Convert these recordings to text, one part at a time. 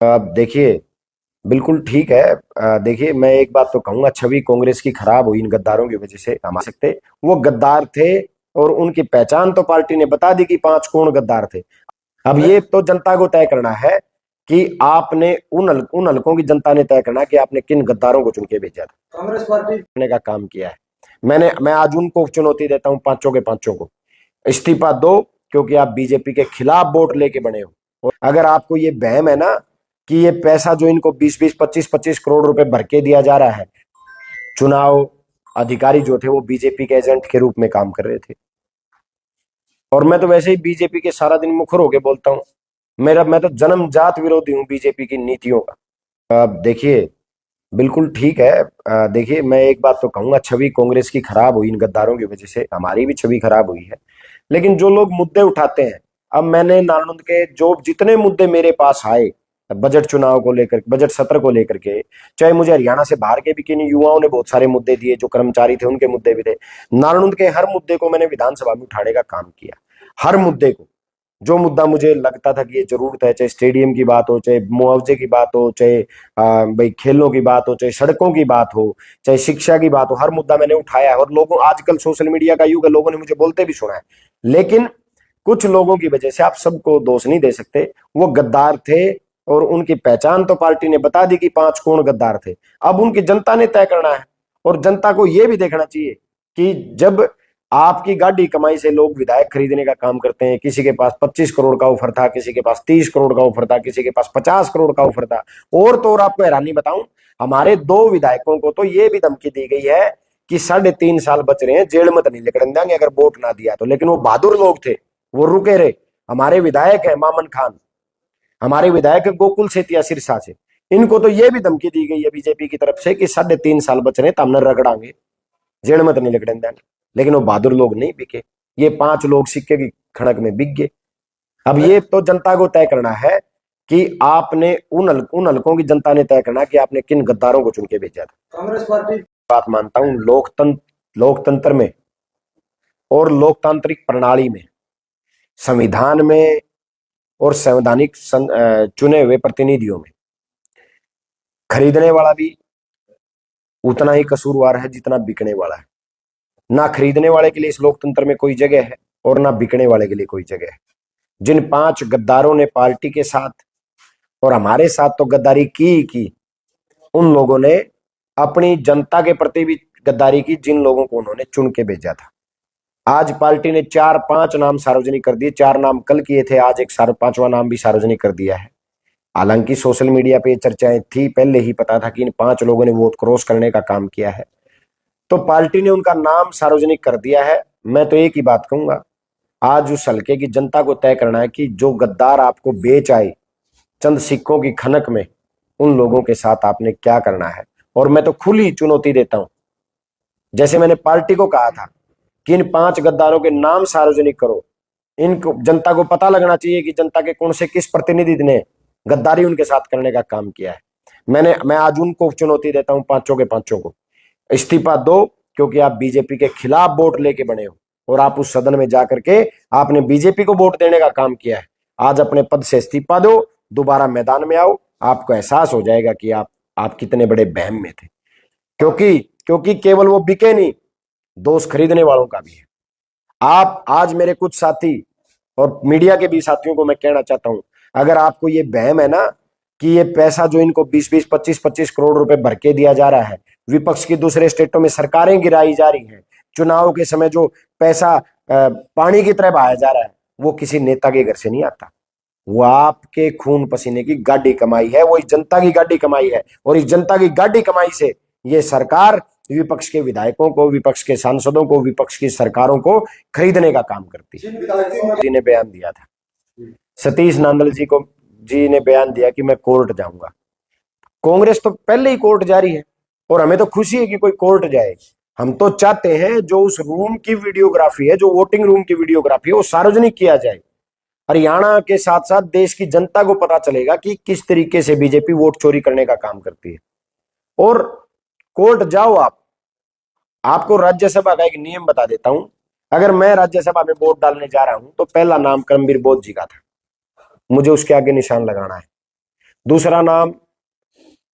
अब देखिए, बिल्कुल ठीक है। देखिए, मैं एक बात तो कहूंगा, छवि कांग्रेस की खराब हुई इन गद्दारों की वजह से। हम सकते वो गद्दार थे और उनकी पहचान तो पार्टी ने बता दी कि 5 कौन गद्दार थे। अब ये तो जनता को तय करना है कि आपने उन हलकों की जनता ने तय करना कि आपने किन गद्दारों को चुन के भेजा था। कांग्रेस पार्टी ने का काम किया है। मैं आज उनको चुनौती देता हूं, पांचों के पांचों को इस्तीफा दो, क्योंकि आप बीजेपी के खिलाफ वोट लेके बने हो। और अगर आपको ये वहम है ना कि ये पैसा जो इनको 20-20, 25-25 करोड़ रुपए भर के दिया जा रहा है, चुनाव अधिकारी जो थे वो बीजेपी के एजेंट के रूप में काम कर रहे थे। और मैं तो वैसे ही बीजेपी के सारा दिन मुखर होके बोलता हूं। मैं तो जन्मजात विरोधी हूं बीजेपी की नीतियों का। अब देखिए, बिल्कुल ठीक है। देखिए, मैं एक बात तो कहूंगा, छवि कांग्रेस की खराब हुई इन गद्दारों की वजह से। हमारी भी छवि खराब हुई है। लेकिन जो लोग मुद्दे उठाते हैं, अब मैंने नालंद के जो जितने मुद्दे मेरे पास आए, बजट चुनाव को लेकर, बजट सत्र को लेकर के, चाहे मुझे हरियाणा से बाहर के भी किन युवाओं ने बहुत सारे मुद्दे दिए, जो कर्मचारी थे उनके मुद्दे भी थे। नालंद के हर मुद्दे को मैंने विधानसभा में उठाने का काम किया। हर मुद्दे को, जो मुद्दा मुझे लगता था कि ये जरूरत है, चाहे स्टेडियम की बात हो, चाहे मुआवजे की बात हो, चाहे भाई खेलों की बात हो, चाहे सड़कों की बात हो, चाहे शिक्षा की बात हो, हर मुद्दा मैंने उठाया है। और लोगों, आजकल सोशल मीडिया का युग है, लोगों ने मुझे बोलते भी सुना है। लेकिन कुछ लोगों की वजह से आप सबको दोष नहीं दे सकते। वो गद्दार थे और उनकी पहचान तो पार्टी ने बता दी कि 5 कौन गद्दार थे। अब उनकी जनता ने तय करना है। और जनता को यह भी देखना चाहिए कि जब आपकी गाड़ी कमाई से लोग विधायक खरीदने का काम करते हैं, किसी के पास 25 करोड़ का ऑफर था, किसी के पास 30 करोड़ का ऑफर था, किसी के पास 50 करोड़ का ऑफर था। और तो और आपको हैरानी बताऊं, हमारे 2 विधायकों को तो यह भी धमकी दी गई है कि 3.5 साल बच रहे हैं, जेल में तो नहीं निकलने देंगे अगर वोट ना दिया तो। लेकिन वो बहादुर लोग थे, वो रुके रहे। हमारे विधायक है मामन खान, हमारे विधायक है गोकुल सेतिया सिरसा से। इनको तो यह भी धमकी दी गई है बीजेपी की तरफ से कि 3.5 साल बच रहे हैं तो हमने रगड़ांगे, जेल में तो नहीं निकलने देंगे। लेकिन वो बहादुर लोग नहीं बिके। ये 5 लोग सिक्के की खड़क में बिक गए। अब ये तो जनता को तय करना है कि आपने उन हलकों की जनता ने तय करना कि आपने किन गद्दारों को चुन के भेजा था। कांग्रेस पार्टी बात मानता हूं, लोकतंत्र में और लोकतांत्रिक प्रणाली में, संविधान में और संवैधानिक चुने हुए प्रतिनिधियों में खरीदने वाला भी उतना ही कसूरवार है जितना बिकने वाला है। ना खरीदने वाले के लिए इस लोकतंत्र में कोई जगह है और ना बिकने वाले के लिए कोई जगह है। जिन 5 गद्दारों ने पार्टी के साथ और हमारे साथ तो गद्दारी की, उन लोगों ने अपनी जनता के प्रति भी गद्दारी की, जिन लोगों को उन्होंने चुन के भेजा था। आज पार्टी ने 4-5 नाम सार्वजनिक कर दिए। 4 नाम कल किए थे, आज एक 5वां नाम भी सार्वजनिक कर दिया है। हालांकि सोशल मीडिया पे चर्चाएं थी, पहले ही पता था कि इन 5 लोगों ने वोट क्रॉस करने का काम किया है। तो पार्टी ने उनका नाम सार्वजनिक कर दिया है। मैं तो एक ही बात कहूंगा, आज उस हल्के की जनता को तय करना है कि जो गद्दार आपको बेच आए चंद सिक्कों की खनक में, उन लोगों के साथ आपने क्या करना है। और मैं तो खुली चुनौती देता हूं, जैसे मैंने पार्टी को कहा था कि इन 5 गद्दारों के नाम सार्वजनिक करो। इनको जनता को पता लगना चाहिए कि जनता के कौन से किस प्रतिनिधि ने गद्दारी उनके साथ करने का काम किया है। मैं आज उनको चुनौती देता हूं, पांचों के पांचों को इस्तीफा दो, क्योंकि आप बीजेपी के खिलाफ वोट लेके बने हो और आप उस सदन में जाकर के आपने बीजेपी को वोट देने का काम किया है। आज अपने पद से इस्तीफा दो, दोबारा मैदान में आओ, आपको एहसास हो जाएगा कि आप कितने बड़े बहम में थे। क्योंकि केवल वो बिके नहीं, दोस्त खरीदने वालों का भी है। आप आज मेरे कुछ साथी और मीडिया के भी साथियों को मैं कहना चाहता हूं, अगर आपको ये बहम है ना कि ये पैसा जो इनको 20-20, 25-25 करोड़ रुपए भर के दिया जा रहा है, विपक्ष की दूसरे स्टेटों में सरकारें गिराई जा रही हैं, चुनाव के समय जो पैसा पानी की तरह बहाया जा रहा है, वो किसी नेता के घर से नहीं आता। वो आपके खून पसीने की गाड़ी कमाई है, वो इस जनता की गाड़ी कमाई है। और इस जनता की गाड़ी कमाई से ये सरकार विपक्ष के विधायकों को, विपक्ष के सांसदों को, विपक्ष की सरकारों को खरीदने का काम करती है। जी ने बयान दिया था, सतीश नांदल जी ने बयान दिया कि मैं कोर्ट जाऊंगा। कांग्रेस तो पहले ही कोर्ट जा रही है और हमें तो खुशी है कि कोई कोर्ट जाए। हम तो चाहते हैं जो उस रूम की वीडियोग्राफी है, जो वोटिंग रूम की वीडियोग्राफी है, वो सार्वजनिक किया जाए। हरियाणा के साथ साथ देश की जनता को पता चलेगा कि किस तरीके से बीजेपी वोट चोरी करने का काम करती है। और कोर्ट जाओ आप। आपको राज्यसभा का एक नियम बता देता हूं, अगर मैं राज्यसभा में वोट डालने जा रहा हूं तो पहला नाम करमवीर बोध जी का था, मुझे उसके आगे निशान लगाना है। दूसरा नाम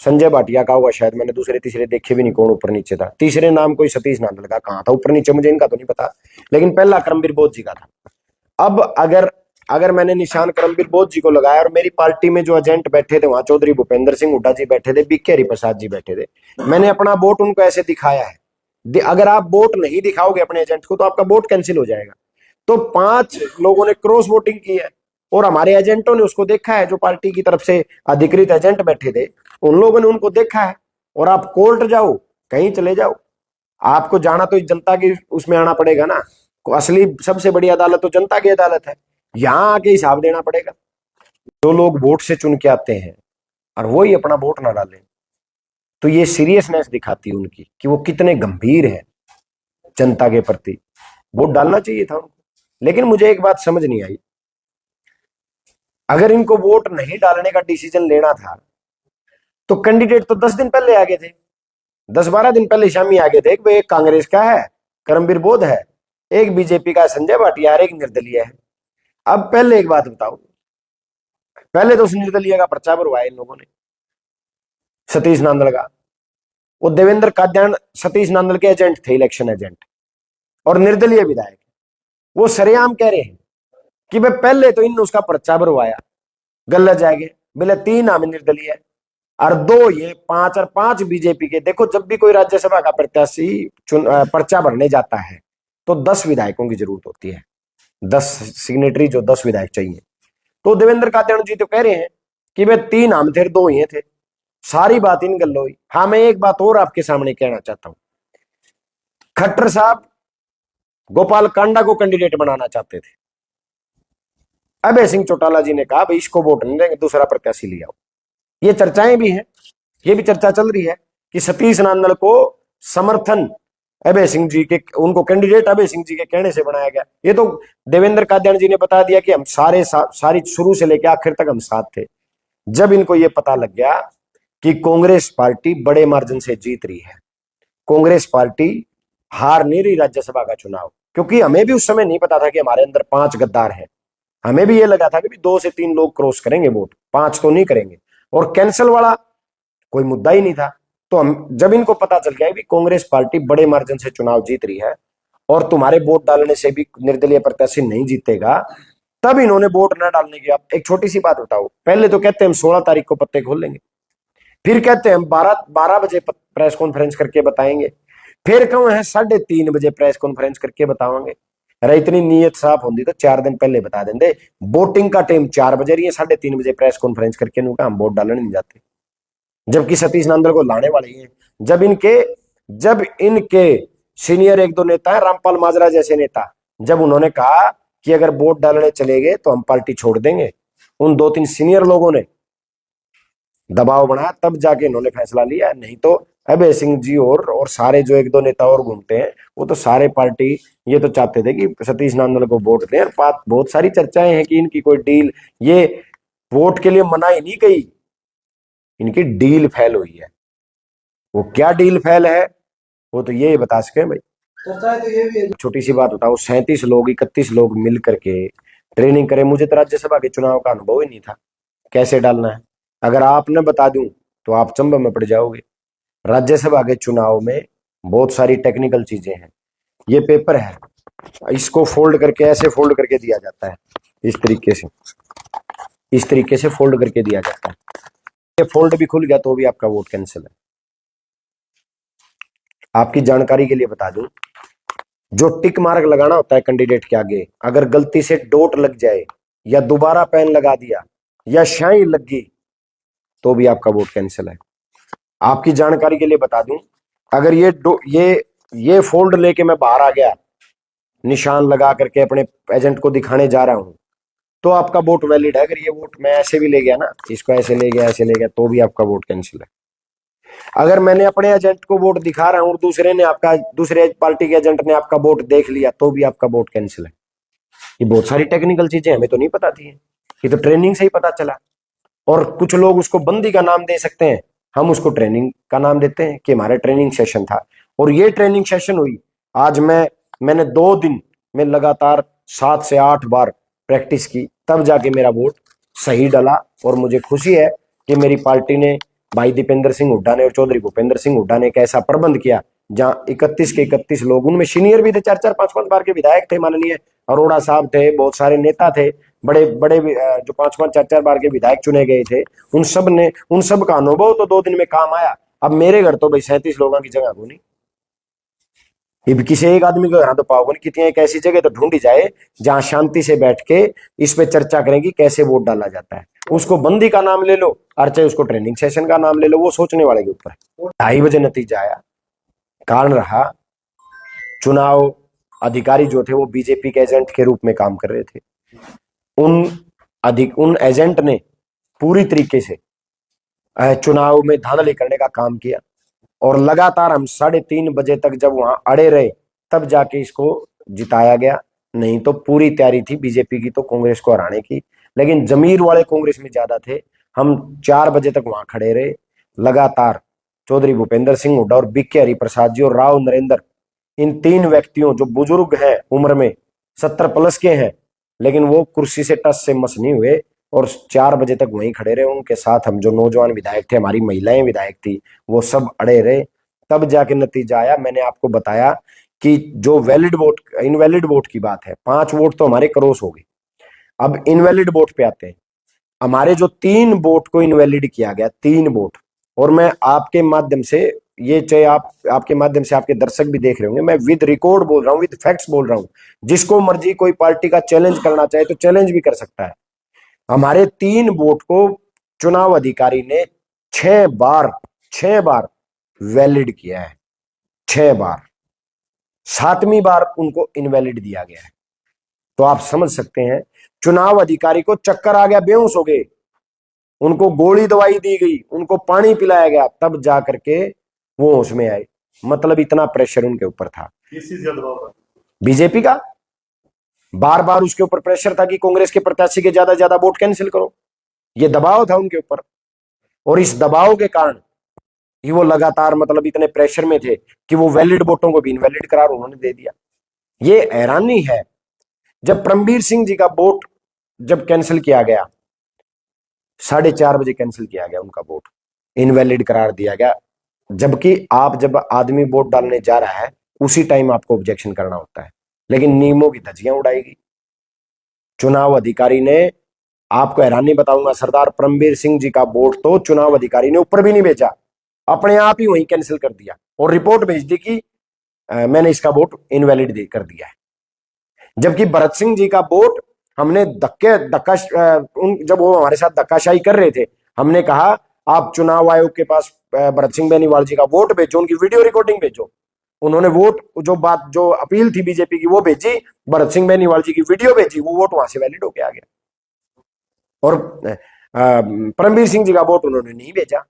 संजय भाटिया का होगा शायद, मैंने दूसरे तीसरे देखे भी नहीं कौन ऊपर नीचे था। तीसरे नाम कोई सतीश नांदल का, कहाँ था ऊपर नीचे मुझे इनका तो नहीं पता, लेकिन पहला करमबीर बोध जी का था। अब अगर अगर मैंने निशान करमबीर बोध जी को लगाया और मेरी पार्टी में जो एजेंट बैठे थे वहां चौधरी भूपेंद्र सिंह हुड्डा जी बैठे थे, बीके हरिप्रसाद जी बैठे थे, मैंने अपना वोट उनको ऐसे दिखाया है। अगर आप वोट नहीं दिखाओगे अपने एजेंट को तो आपका वोट कैंसिल हो जाएगा। तो 5 लोगों ने क्रॉस वोटिंग की है और हमारे एजेंटों ने उसको देखा है, जो पार्टी की तरफ से अधिकृत एजेंट बैठे थे उन लोगों ने उनको देखा है। और आप कोर्ट जाओ, कहीं चले जाओ, आपको जाना तो जनता की उसमें आना पड़ेगा ना। असली सबसे बड़ी अदालत तो जनता की अदालत है, यहां आके हिसाब देना पड़ेगा। जो लोग वोट से चुन के आते हैं और वही अपना वोट ना डालें, तो ये सीरियसनेस दिखाती है उनकी कि वो कितने गंभीर हैं जनता के प्रति। वोट डालना चाहिए था उनको। लेकिन मुझे एक बात समझ नहीं आई, अगर इनको वोट नहीं डालने का डिसीजन लेना था तो कैंडिडेट तो 10 दिन पहले आगे थे, 10-12 दिन पहले शामी आगे थे। एक कांग्रेस का है करमबीर बोध है, एक बीजेपी का संजय भाटिया है, एक निर्दलीय है। अब पहले एक बात बताओ, पहले तो उस निर्दलीय का पर्चा भरवाया इन लोगों ने, सतीश नांदल का। वो देवेंद्र काद्यान सतीश नांदल के एजेंट थे, इलेक्शन एजेंट और निर्दलीय विधायक। वो सरेआम कह रहे हैं कि भाई पहले तो इन उसका पर्चा भरवाया, गलत जाएंगे बोले 3 हम निर्दलीय और 2 ये 5 और 5 बीजेपी के। देखो जब भी कोई राज्यसभा का प्रत्याशी पर्चा भरने जाता है तो 10 विधायकों की जरूरत होती है, 10 सिग्नेटरी, जो 10 विधायक चाहिए। तो देवेंद्र कात्यायन जी तो कह रहे हैं कि भाई 3 हम थे, 2 ये थे, सारी बात इन गल्लो हुई। हाँ, मैं एक बात और आपके सामने कहना चाहता हूं, खट्टर साहब गोपाल कांडा को कैंडिडेट बनाना चाहते थे। अभय सिंह चौटाला जी ने कहा भाई इसको वोट नहीं देंगे, दूसरा प्रत्याशी ले आओ। ये चर्चाएं भी हैं, ये भी चर्चा चल रही है कि सतीश नांदल को समर्थन अभय सिंह जी के, उनको कैंडिडेट अभय सिंह जी के कहने से बनाया गया। ये तो देवेंद्र कात्यायन जी ने बता दिया कि हम सारी शुरू से लेकर आखिर तक हम साथ थे। जब इनको ये पता लग गया कि कांग्रेस पार्टी बड़े मार्जिन से जीत रही है, कांग्रेस पार्टी हार नहीं रही राज्यसभा का चुनाव, क्योंकि हमें भी उस समय नहीं पता था कि हमारे अंदर 5 गद्दार हैं। हमें भी ये लगा था कि 2 से 3 लोग क्रॉस करेंगे वोट, 5 तो नहीं करेंगे, और कैंसिल वाला कोई मुद्दा ही नहीं था। तो हम जब इनको पता चल गया कि कांग्रेस पार्टी बड़े मार्जिन से चुनाव जीत रही है और तुम्हारे वोट डालने से भी निर्दलीय प्रत्याशी नहीं जीतेगा, तब इन्होंने वोट न डालने की। आप एक छोटी सी बात बताओ, पहले तो कहते हैं हम 16 तारीख को पत्ते खोल लेंगे, फिर कहते हैं हम 12 बजे प्रेस कॉन्फ्रेंस करके बताएंगे, फिर कहूं है 3:30 बजे प्रेस कॉन्फ्रेंस करके बतावांगे। अरे इतनी नीयत साफ होती तो 4 दिन पहले बता देंगे। वोटिंग का टाइम 4 बजे रही है, 3:30 बजे प्रेस कॉन्फ्रेंस करके हम वोट डालने नहीं जाते, जबकि सतीश नांदल को लाने वाले हैं। जब इनके सीनियर 1-2 नेता है, रामपाल माजरा जैसे नेता, जब उन्होंने कहा कि अगर वोट डालने चले गए तो हम पार्टी छोड़ देंगे, उन 2-3 सीनियर लोगों ने दबाव बनाया, तब जाके इन्होंने फैसला लिया। नहीं तो अभय सिंह जी और सारे जो 1-2 नेता और घूमते हैं, वो तो सारे पार्टी ये तो चाहते थे कि सतीश नांदल को वोट दें। और बहुत सारी चर्चाएं हैं कि इनकी कोई डील, ये वोट के लिए मना ही नहीं गई, इनकी डील फेल हुई है। वो क्या डील फेल है वो तो ये बता सके भाई। तो ये भी छोटी सी बात बताओ, 37 लोग 31 लोग मिल करके ट्रेनिंग करे। मुझे तो राज्यसभा के चुनाव का अनुभव ही नहीं था, कैसे डालना है। अगर आप न बता दूं तो आप चंबा में पड़ जाओगे। राज्यसभा के चुनाव में बहुत सारी टेक्निकल चीजें हैं। ये पेपर है, इसको फोल्ड करके ऐसे फोल्ड करके दिया जाता है, इस तरीके से फोल्ड करके दिया जाता है। ये फोल्ड भी खुल गया तो भी आपका वोट कैंसिल है। आपकी जानकारी के लिए बता दूं, जो टिक मार्क लगाना होता है कैंडिडेट के आगे, अगर गलती से डॉट लग जाए या दोबारा पेन लगा दिया या शाई लग गई तो भी आपका वोट कैंसिल है। आपकी जानकारी के लिए बता दूं, अगर ये फोल्ड लेके मैं बाहर आ गया, निशान लगा करके अपने एजेंट को दिखाने जा रहा हूं, तो आपका वोट वैलिड है। अगर ये वोट मैं ऐसे भी ले गया ना, इसको ऐसे ले गया, ऐसे ले गया, तो भी आपका वोट कैंसिल है। अगर मैंने अपने एजेंट को वोट दिखा रहा हूं और दूसरे पार्टी के एजेंट ने आपका वोट देख लिया तो भी आपका वोट कैंसिल है। ये बहुत सारी टेक्निकल चीजें हमें तो नहीं पता थी, ये तो ट्रेनिंग से ही पता चला। और कुछ लोग उसको बंदी का नाम दे सकते हैं, हम उसको ट्रेनिंग का नाम देते हैं कि हमारे ट्रेनिंग सेशन था। और ये ट्रेनिंग सेशन हुई आज मैंने 2 दिन में लगातार 7 से 8 बार प्रैक्टिस की, तब जाके मेरा वोट सही डला। और मुझे खुशी है कि मेरी पार्टी ने, भाई दीपेंद्र सिंह हुड्डा ने और चौधरी भूपेंद्र सिंह हुड्डा ने एक ऐसा प्रबंध किया जहां 31 के 31 लोग, उनमें सीनियर भी थे, 4-4 5-5 बार के विधायक थे, माननीय अरोड़ा साहब थे, बहुत सारे नेता थे, बड़े बड़े जो 5-5 4-4 बार के विधायक चुने गए थे, उन सब का अनुभव तो 2 दिन में काम आया। अब मेरे घर तो भाई 37 लोगों की जगह को नहीं, ये किसी एक आदमी को घर तो पाओगे नहीं। कितनी एक ऐसी जगह तो ढूंढी जाए जहां शांति से बैठ के इस पे चर्चा करेंगे कैसे वोट डाला जाता है। उसको बंदी का नाम ले लो और चाहे उसको ट्रेनिंग सेशन का नाम ले लो, वो सोचने वाले के ऊपर है। 2:30 बजे नतीजा आया, कारण रहा चुनाव अधिकारी जो थे वो बीजेपी के एजेंट के रूप में काम कर रहे थे। उन एजेंट ने पूरी तरीके से चुनाव में धांधली करने का काम किया और लगातार हम 3:30 बजे तक जब वहां अड़े रहे तब जाके इसको जिताया गया। नहीं तो पूरी तैयारी थी बीजेपी की तो कांग्रेस को हराने की, लेकिन जमीर वाले कांग्रेस में ज्यादा थे। हम 4 बजे तक वहां खड़े रहे लगातार। चौधरी भूपेंद्र सिंह हुड्डा और बीके हरिप्रसाद जी और राव नरेंद्र, इन 3 व्यक्तियों जो बुजुर्ग हैं उम्र में, 70 प्लस के हैं, लेकिन वो कुर्सी से टस से मस नहीं हुए और 4 बजे तक वहीं खड़े रहे। उनके साथ हम जो नौजवान विधायक थे, हमारी महिलाएं विधायक थी, वो सब अड़े रहे। तब जाके नतीजा आया। मैंने आपको बताया कि जो वैलिड वोट, इनवैलिड वोट की बात है, 5 वोट तो हमारे क्रॉस हो गए। अब इनवैलिड वोट पे आते हैं। हमारे जो 3 वोट को इनवैलिड किया गया, 3 वोट, और मैं आपके माध्यम से, ये चाहे आपके माध्यम से आपके दर्शक भी देख रहे होंगे, मैं विद रिकॉर्ड बोल रहा हूँ, विद फैक्ट्स बोल रहा हूँ। जिसको मर्जी कोई पार्टी का चैलेंज करना चाहे तो चैलेंज भी कर सकता है। हमारे 3 वोट को चुनाव अधिकारी ने 6 बार वैलिड किया है, 6 बार। 7वीं बार उनको इनवैलिड दिया गया है। तो आप समझ सकते हैं चुनाव अधिकारी को चक्कर आ गया, बेहोश हो गए, उनको गोली दवाई दी गई, उनको पानी पिलाया गया, तब जाकर के वो होश में आए। मतलब इतना प्रेशर उनके ऊपर था। बीजेपी का बार बार उसके ऊपर प्रेशर था कि कांग्रेस के प्रत्याशी के ज्यादा ज्यादा वोट कैंसिल करो। ये दबाव था उनके ऊपर, और इस दबाव के कारण ही वो लगातार, मतलब इतने प्रेशर में थे कि वो वैलिड वोटों को भी इनवैलिड करार उन्होंने दे दिया। ये हैरानी है। जब परमबीर सिंह जी का वोट जब कैंसिल किया गया, 4:30 बजे कैंसिल किया गया, उनका वोट इनवैलिड करार दिया गया। जबकि आप जब आदमी वोट डालने जा रहा है उसी टाइम आपको ऑब्जेक्शन करना होता है, लेकिन नियमों की धज्जियां उड़ाएगी। चुनाव अधिकारी ने, आपको हैरानी बताऊंगा, सरदार परमबीर सिंह जी का वोट तो चुनाव अधिकारी ने ऊपर भी नहीं भेजा, अपने आप ही वहीं कैंसिल कर दिया और रिपोर्ट भेज दी कि मैंने इसका वोट इनवैलिड कर दिया है। जबकि भरत सिंह जी का वोट हमने जब वो हमारे साथ धक्काशाही कर रहे थे, हमने कहा आप चुनाव आयोग के पास भरत सिंह बेनीवाल जी का वोट भेजो, उनकी वीडियो रिकॉर्डिंग भेजो। उन्होंने वोट, जो अपील थी बीजेपी की वो भेजी, भरत सिंह बेनीवाल जी की वीडियो भेजी, वो वोट वहां से वैलिड होके आ गया। और परमबीर सिंह जी का वोट उन्होंने नहीं भेजा,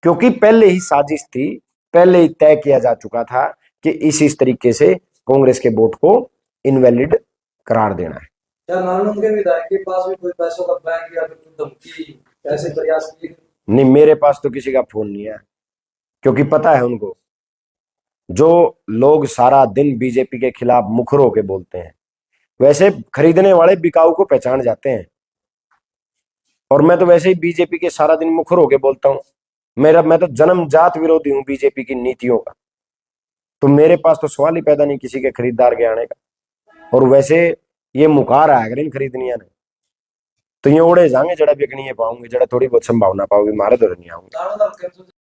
क्योंकि पहले ही साजिश थी, पहले ही तय किया जा चुका था कि इस तरीके से कांग्रेस के वोट को इनवैलिड करार देना है। क्या नारायण के विधायक के पास भी कोई पैसों का बैंक या फिर धमकी ऐसे प्रयास किए? नहीं, मेरे पास तो किसी का फोन नहीं है, क्योंकि पता है उनको, जो लोग सारा दिन बीजेपी के खिलाफ मुखर होके बोलते हैं, वैसे खरीदने वाले बिकाऊ को पहचान जाते हैं। और मैं तो वैसे ही बीजेपी के सारा दिन मुखर होके बोलता हूं। मैं तो जन्मजात विरोधी हूं बीजेपी की नीतियों का। तो मेरे पास तो सवाल ही पैदा नहीं किसी के खरीदार के आने का। और वैसे ये मुकार आएगा इन खरीदनिया ने, तो ये ओढ़े जाएंगे जड़ा बिकनी पाऊंगे, जड़ा थोड़ी बहुत संभावना पाओगे, मारे तो नहीं आऊंगे।